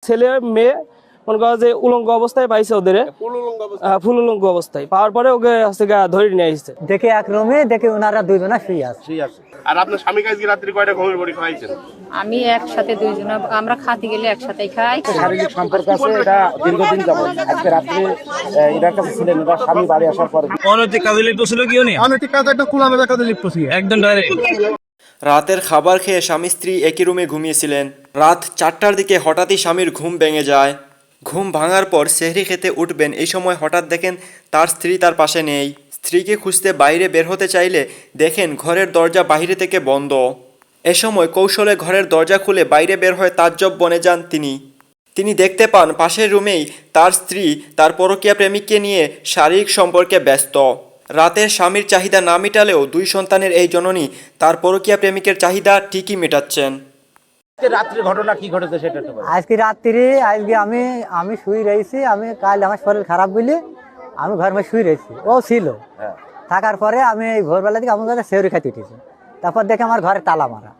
ছেলে মেয়ে মনে করো যে উলঙ্গ অবস্থায় পাইছে ওদের, ফুল উলঙ্গ অবস্থায় পাওয়ার পরে ওকে হচ্ছে ধরে নিয়ে আসছে। দেখে এক রুমে দেখে ওনারা দুইজনা শুয়ে আছে। আর আপনার স্বামী কাজকে রাত্রি কয়টা ঘুমের বড়ি খাইছেন? আমি একসাথে দুইজনা, আমরা খাতে গেলে একসাথেই খাই। শারীরিক সম্পর্ক আছে, এটা দীর্ঘদিন যাবত। আজকে রাত্রে এটার কাছে ছিলেন, এবার স্বামী বাড়ি আসার পর অনৈতিক কাজে লিপ্ত ছিল কি উনি? অনৈতিক কাজ, একটা খোলামেলা কাজে লিপ্ত ছিল একদম ডাইরেক্ট। রাতের খাবার খেয়ে স্বামী স্ত্রী একই রুমে ঘুমিয়েছিলেন। রাত 4টার দিকে হঠাৎই স্বামীর ঘুম ভেঙে যায়। ঘুম ভাঙার পর সেহরি খেতে উঠবেন, এই সময় হঠাৎ দেখেন তার স্ত্রী তার পাশে নেই। স্ত্রীকে খুঁজতে বাইরে বের হতে চাইলে দেখেন ঘরের দরজা বাইরে থেকে বন্ধ। এ সময় কৌশলে ঘরের দরজা খুলে বাইরে বের হয়ে তাজ্জব বনে যান তিনি দেখতে পান পাশের রুমেই তার স্ত্রী তার পরকীয়া প্রেমিককে নিয়ে শারীরিক সম্পর্কে ব্যস্ত। রাতের স্বামীর চাহিদা না মেটালেও 2 সন্তানের এই জননী তার পরকীয়া প্রেমিকের চাহিদা ঠিকই মেটাচ্ছেন। রাত্রে ঘটনা কি ঘটেছে সেটা একটু বলুন। আজকে রাত্রি আমি শুয়ে রয়েছি। আমি কাল আমার শরীর খারাপ বলে আমি ঘর মধ্যে শুয়ে রয়েছি, ও ছিল। থাকার পরে আমি এই ভোরবেলা থেকে আমার কাছে সেহরি খাইতে উঠেছি। তারপর দেখে আমার ঘরে তালা মারা।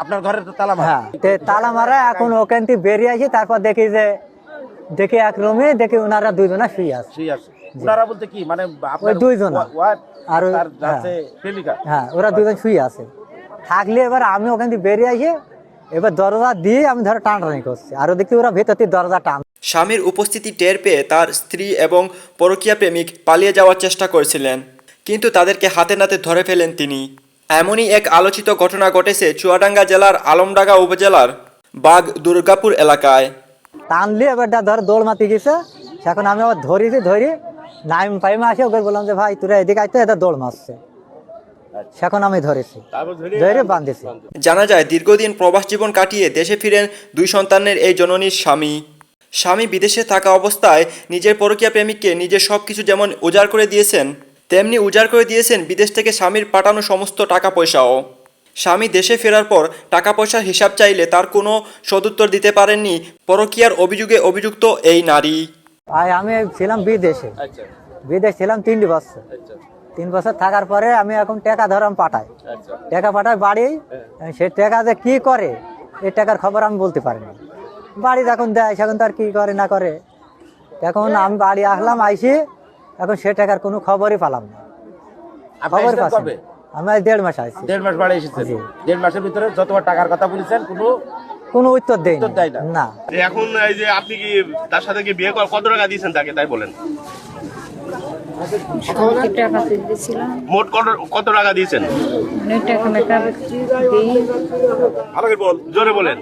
আপনার ঘরে তো তালা মারা? হ্যাঁ, তালা মারা। এখন ওখান থেকে বেরিয়ে আসি, তারপর দেখি এক রুমে দেখি ওনারা দুইজনা শুয়ে আছে। ওনারা বলতে কি মানে ওই দুইজন আর প্রেমিকা? হ্যাঁ, ওরা দুইজন শুয়ে আছে। থাকলে এবার আমি ওখান থেকে বেরিয়ে আসি, এবার দরজা দিয়ে আমি ধরো টানাটানি করছি, আর ওদিকে ওরা ভেতর থেকে দরজা টান। স্বামীর উপস্থিতি টের পেয়ে তার স্ত্রী এবং পরকীয়া প্রেমিক পালিয়ে যাওয়ার চেষ্টা করেছিলেন, কিন্তু তাদেরকে হাতে নাতে ধরে ফেলেন তিনি। এমনই এক আলোচিত ঘটনা ঘটেছে চুয়াডাঙ্গা জেলার আলমডাঙ্গা উপজেলার বাগ দুর্গাপুর এলাকায়। টানলে এবার ধর দৌড় মাতি গেছে। এখন আমি আবার ধরি নাইম পাইমে আসে, ওকে বললাম যে ভাই তোরা এদিকে আইতো, এটা দৌড় মারছে। সেখন আমি ধরেছি, ধরে বাঁধেছি। জানা যায় দীর্ঘদিন প্রবাস জীবন কাটিয়ে দেশে ফিরেন 2 সন্তানের এই জননীর স্বামী বিদেশে থাকা অবস্থায় নিজের পরকীয়া প্রেমিককে নিজের সবকিছু যেমন উজাড় করে দিয়েছেন, তেমনি উজাড় করে দিয়েছেন বিদেশ থেকে স্বামীর পাঠানো সমস্ত টাকা পয়সাও। স্বামী দেশে ফেরার পর টাকা পয়সার হিসাব চাইলে তার কোনো সদুত্তর দিতে পারেননি পরকীয়ার অভিযোগে অভিযুক্ত এই নারী। আমি ছিলাম বিদেশে, বিদেশ ছিলাম 3 বছর। 3 বছর থাকার পরে আমি এখন টাকা ধরাম পাঠাই, টাকা পাঠাই বাড়ি। সে টাকা যে কি করে এই টাকার খবর আমি বলতে পারিনি। বাড়ি যখন দেয় সেখন তার কি করে না করে। এখন আমি বাড়ি আসলাম, আইসি এখন সে টাকার কোনো খবরই পেলাম না। খবর পাচ্ছি আমি 1.5 মাস আইসি। 1.5 মাস বাড়ি এসেছে। 1.5 মাসের ভিতরে যতবার টাকার কথা বলেছেন কোনো উত্তর দেয় না। এখন এই যে আপনি কি তার সাথে কি বিয়ে কত টাকা দিয়েছেন তাকে, তাই বলেন? টাকা দিয়েছিলাম। মোট কত টাকা দিয়েছেন? জোরে বলেন।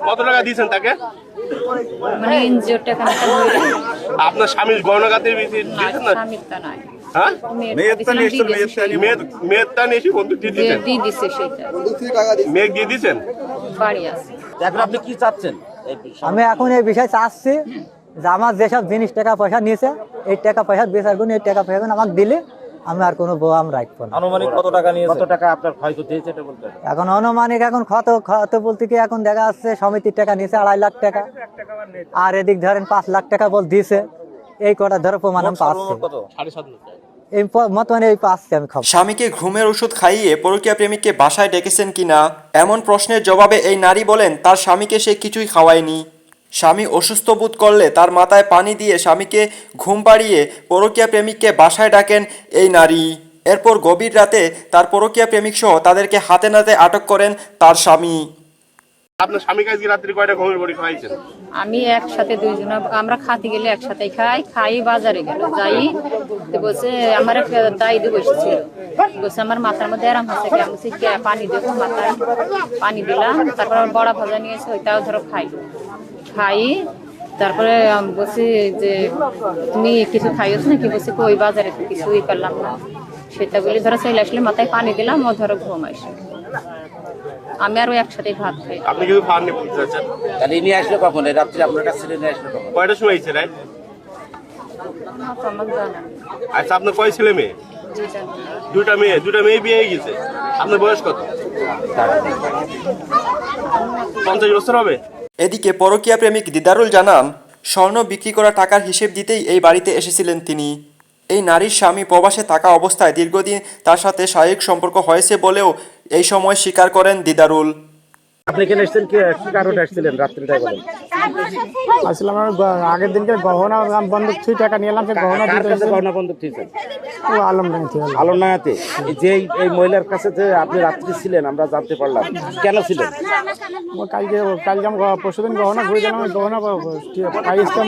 কত টাকা দিয়েছেন তাকে? মানে এনজিও টাকা। আপনার স্বামীর গয়নাগাটি দিয়েছেন না? হ্যাঁ, মেয়েরটা নিয়ে এসে বন্ধু দিয়ে দিয়েছেন। মেয়ে দিয়ে দিয়েছেন। বাড়ি আছে। এখন আপনি কি চাচ্ছেন? আমি এখন এই বিষয়ে চাচ্ছি যে আমার যেসব জিনিস টাকা পয়সা নিয়েছে এই টাকা পয়সা বেচার গুণ, এই টাকা পয়সা আমার দিলে আমি আর কোনো বোয়াম রাখবো না। আনুমানিক কত টাকা নিয়েছে? কত টাকা আপনার ক্ষয়ক্ষতি হয়েছে এটা বলতে হবে। এখন অনুমানিক এখন ক্ষত বলতে কি এখন দেখা যাচ্ছে সমিতির টাকা নিয়েছে 2.5 লাখ টাকা, আর এদিক ধরেন 5 লাখ টাকা বল দিয়েছে। এই কটা ধরো প্রমাণ আমি পাচ্ছি, এই মতমানে এই পাচ্ছি আমি খবর। স্বামীকে ঘুমের ওষুধ খাইয়ে পরকীয়া প্রেমিককে বাসায় ডেকেছেন কিনা এমন প্রশ্নের জবাবে এই নারী বলেন তার স্বামীকে সে কিছুই খাওয়ায়নি। স্বামী অসুস্থ বোধ করলে তার মাথায় পানি দিয়ে স্বামীকে ঘুম পাড়িয়ে পরকীয়া প্রেমিককে বাসায় ডাকেন এই নারী। এরপর গভীর রাতে তার পরকীয়া প্রেমিক সহ তাদেরকে হাতে নাতে আটক করেন তার স্বামী। আপনার স্বামী কাজকে রাত্রি কয়টা ঘুমের বড়ি খাইছেন? আমি একসাথে দুইজনা, আমরা খাতে গেলে একসাথেই খাই বাজারে গেল যাই। বলছে আমার দাইদি বসেছিল, বলছে আমার মাথার মধ্যে আরাম হচ্ছে, আমি বলছি পানি দেবো, মাথায় পানি দিলাম। তারপর বড়া ভাজা নিয়েছে, ওইটাও ধরো খাই। তারপরে বলছি যে তুমি কিছু খাইছ নাকি? বলছি ওই বাজারে তো কিছুই করলাম না। সেটা বলি ধরো চলে আসলে মাথায় পানি দিলাম, ও ধরো ঘুম আসে। আমি আর ওই একসাথে ভাত খাই। আপনি কিন্তু ফার্নি বলতে চাচ্ছেন? তাহলে নিয়ে আসলো কখন? রাত্রি আপনার কাছে নিয়ে আসলো কখন? কয়টার সময় এসেছে রাত? আমার জানা। আচ্ছা, আপনার কয় ছেলে মেয়ে? 2টা মেয়ে। 2টা মেয়ে বিয়ে হয়ে গেছে। আপনার বয়স কত? 50 বছর হবে। এদিকে পরকীয়া প্রেমিক দিদারুল জানান স্বর্ণ বিক্রি করা টাকার হিসেব দিতেই এই বাড়িতে এসেছিলেন তিনি। এই নারীর স্বামী প্রবাসে থাকা অবস্থায় দীর্ঘদিন তার সাথে শারীরিক সম্পর্ক হয়েছে বলেও এই সময় স্বীকার করেন দিদারুল। আপনি এখানে এসেছেন কি কারণে আসছিলেন রাত্রিটাই বলেন? আসলাম আগের দিনকে গহনা বন্ধক থুই টাকা নিয়ে এলাম, সে গহনা কার দিতে কাছে গহনা বন্ধক দিয়েছেন? ও আলমডাঙ্গা থেকে এলাম। আলমডাঙ্গাতে যে এই মহিলার কাছে যে আপনি রাত্রি ছিলেন আমরা জানতে পারলাম, কেন ছিলেন? ও কাল যেমন পরশুদিন গহনা ঘুরে গেলাম, গহনা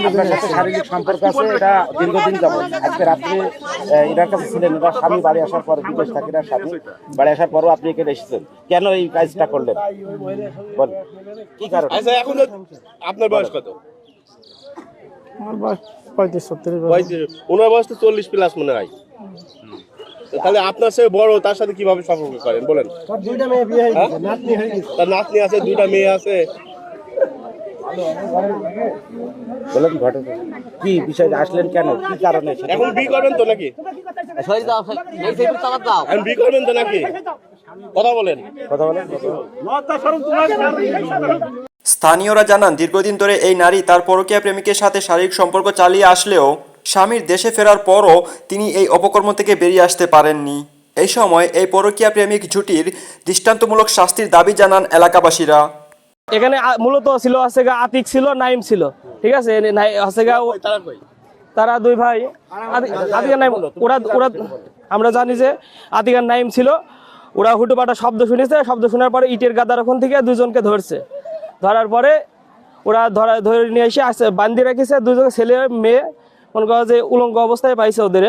আপনার সাথে শারীরিক সম্পর্ক আছে, এটা দীর্ঘদিন যাবত। আজকে রাত্রে এনার কাছে ছিলেন, এনার স্বামী বাড়ি আসার পর, বিদেশ থাকি না স্বামী বাড়ি আসার পরও আপনি এখানে এসেছেন, কেন এই কাজটা করলেন বল, কি কারণ? আচ্ছা এখন আপনার বয়স কত? আমার বয়স 35-40 বছর। 35। ওনার বয়স তো 40+ মনে হয়। তো তাহলে আপনার সে বড়, তার সাথে কিভাবে সম্পর্ক করেন বলেন? তার নাতনি আছে, 2টা মেয়ে আছে। বলেন ঘটনা কি বিষয়, আসলেন কেন, কি কারণে? এখন বিয়ে করবেন তো নাকি? এখন বিয়ে করবেন তো নাকি? কথা বলেন। কথা বলেন। স্থানীয়রা জানান, দীর্ঘদিন ধরে এই নারী তার পরকীয়া প্রেমিকের সাথে শারীরিক সম্পর্ক চালিয়ে আসলেও স্বামীর দেশে ফেরার পরও তিনি এই অপকর্ম থেকে বেরিয়ে আসতে পারেননি। এই সময় এই পরকীয়া প্রেমিক জুটির দৃষ্টান্তমূলক শাস্তির দাবি জানান এলাকাবাসীরা। এখানে মূলত ছিল আছে গা আতিক ছিল, নাইম ছিল, ঠিক আছে। আছে গা তারা 2 ভাই, আতিক আর নাইম। ওরা আমরা জানি যে আতিক আর নাইম ছিল। ওরা হুটোপাটা শব্দ শুনেছে, শব্দ শোনার পরে ইটের গাদার ওখান থেকে 2জনকে ধরছে। ধরার পরে ওরা ধরে নিয়ে এসে আসছে, বান্ধি রেখেছে। 2জন ছেলে মেয়ে, মনে করো যে উলঙ্গ অবস্থায় পাইছে ওদের,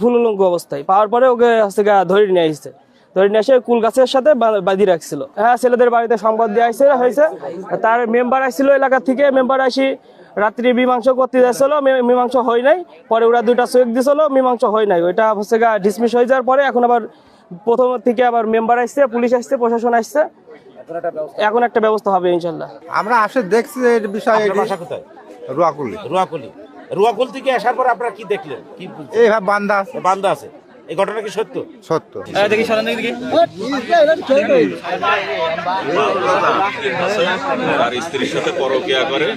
ফুল উলঙ্গ অবস্থায় পাওয়ার পরে ওকে হচ্ছে গা ধরে নিয়ে আসছে। ধরে নিয়ে এসে কুল গাছের সাথে বাঁধি রাখছিল। হ্যাঁ, ছেলেদের বাড়িতে সংবাদ দিয়ে হয়েছে। তার মেম্বার আসছিল এলাকা থেকে, মেম্বার আসি রাত্রি মীমাংসা করতে যাচ্ছিল, মীমাংসা হয় নাই। পরে ওরা 2টা চেক দিছিল, মীমাংসা হয় নাই। ওইটা হচ্ছে গা ডিসমিস হয়ে যাওয়ার পরে এখন আবার প্রথম থেকে আবার মেম্বার আসছে, পুলিশ আসছে, প্রশাসন আসছে। এখন একটা ব্যবস্থা হবে ইনশাল্লাহ। আমরা আসে দেখছি এই বিষয়ে। বাসা কোথায়? রুয়াকুলি। রুয়াকুল থেকে আসার পর আপনারা কি দেখলেন, কি এইভাবে বান্দা আছে। বান্দা আছে, এই ঘটনা কি সত্য? সত্য। দেখি সরান দেখি। আর স্ত্রীর সাথে পরকীয়া করে,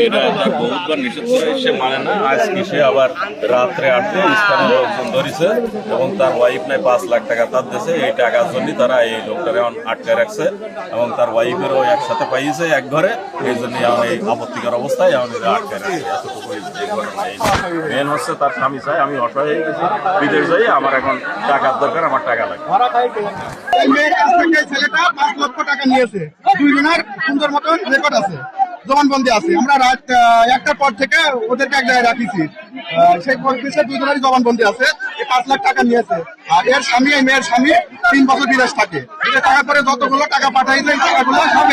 এটা বহুতবার নিষেধ করে, সে মানে না। আজকে সে আবার রাত্রে আটকে স্থানীয় লোকজন ধরেছে এবং তার ওয়াইফ নাই 5 লাখ টাকা তার দেশে। এই টাকার জন্য তারা এই লোকটারে আটকে রাখছে এবং তার ওয়াইফেরও একসাথে পাইছে এক ঘরে। এই জন্য এই আপত্তিকর অবস্থায় আটকে রাখছে। এতটুকুই মেন হচ্ছে তার স্বামী চাই আমি অসহায় হয়ে গেছি, বিদেশ যাই, আমার এখন টাকার দরকার, আমার টাকা লাগে। এই মেয়ের কাছ থেকে ছেলেটা 5 লক্ষ টাকা নিয়েছে। 2 জনের সুন্দর মতন রেকর্ড আছে, জবানবন্দি আছে। আমরা রাত 1টার পর থেকে ওদেরকে এক জায়গায় রাখিছি। সেই পরিপ্রেক্ষিতে 2 জনেরই জবানবন্দি আছে। 5 লাখ টাকা নিয়েছে। আর এর স্বামী, এই মেয়ের স্বামী 3 বছর বিদেশ থাকে। টাকা করে যতগুলো টাকা পাঠাইছে, এই টাকাগুলো সব